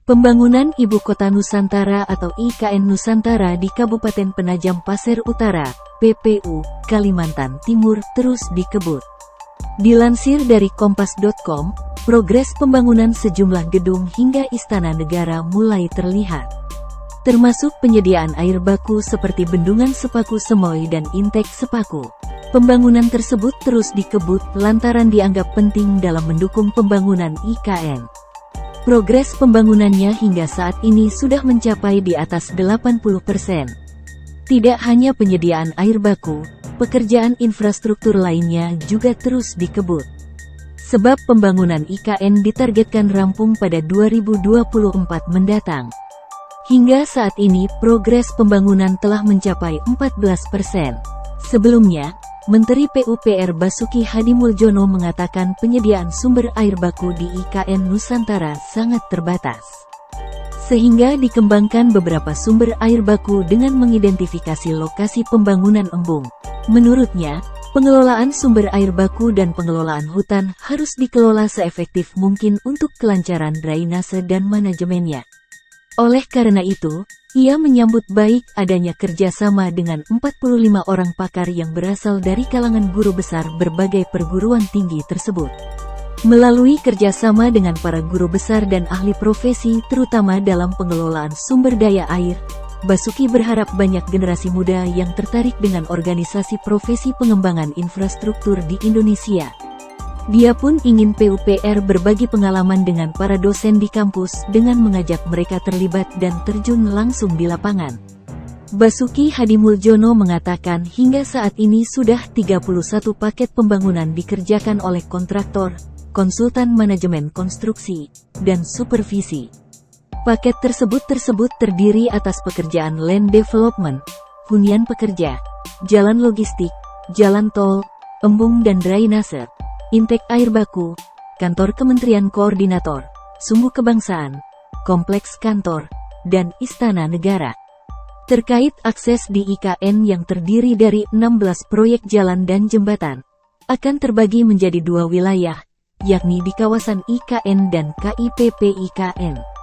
Pembangunan Ibu Kota Nusantara atau IKN Nusantara di Kabupaten Penajam Pasir Utara, PPU, Kalimantan Timur terus dikebut. Dilansir dari Kompas.com, progres pembangunan sejumlah gedung hingga Istana Negara mulai terlihat. Termasuk penyediaan air baku seperti Bendungan Sepaku Semoy dan Intek Sepaku. Pembangunan tersebut terus dikebut lantaran dianggap penting dalam mendukung pembangunan IKN. Progres pembangunannya hingga saat ini sudah mencapai di atas 80%. Tidak hanya penyediaan air baku, pekerjaan infrastruktur lainnya juga terus dikebut. Sebab pembangunan IKN ditargetkan rampung pada 2024 mendatang. Hingga saat ini progres pembangunan telah mencapai 14%. Sebelumnya, Menteri PUPR Basuki Hadimuljono mengatakan penyediaan sumber air baku di IKN Nusantara sangat terbatas. Sehingga dikembangkan beberapa sumber air baku dengan mengidentifikasi lokasi pembangunan embung. Menurutnya, pengelolaan sumber air baku dan pengelolaan hutan harus dikelola seefektif mungkin untuk kelancaran drainase dan manajemennya. Oleh karena itu, ia menyambut baik adanya kerjasama dengan 45 orang pakar yang berasal dari kalangan guru besar berbagai perguruan tinggi tersebut. Melalui kerjasama dengan para guru besar dan ahli profesi terutama dalam pengelolaan sumber daya air, Basuki berharap banyak generasi muda yang tertarik dengan organisasi profesi pengembangan infrastruktur di Indonesia. Dia pun ingin PUPR berbagi pengalaman dengan para dosen di kampus dengan mengajak mereka terlibat dan terjun langsung di lapangan. Basuki Hadimuljono mengatakan hingga saat ini sudah 31 paket pembangunan dikerjakan oleh kontraktor, konsultan manajemen konstruksi, dan supervisi. Paket tersebut terdiri atas pekerjaan land development, hunian pekerja, jalan logistik, jalan tol, embung dan drainase, intek air baku, kantor Kementerian Koordinator, Sumbu Kebangsaan, kompleks kantor, dan Istana Negara. Terkait akses di IKN yang terdiri dari 16 proyek jalan dan jembatan, akan terbagi menjadi 2 wilayah, yakni di kawasan IKN dan KIPP IKN.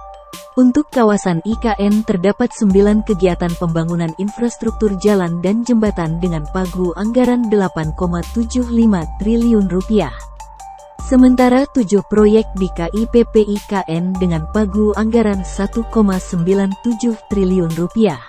Untuk kawasan IKN terdapat 9 kegiatan pembangunan infrastruktur jalan dan jembatan dengan pagu anggaran 8,75 triliun rupiah. Sementara 7 proyek di KIPP IKN dengan pagu anggaran 1,97 triliun rupiah.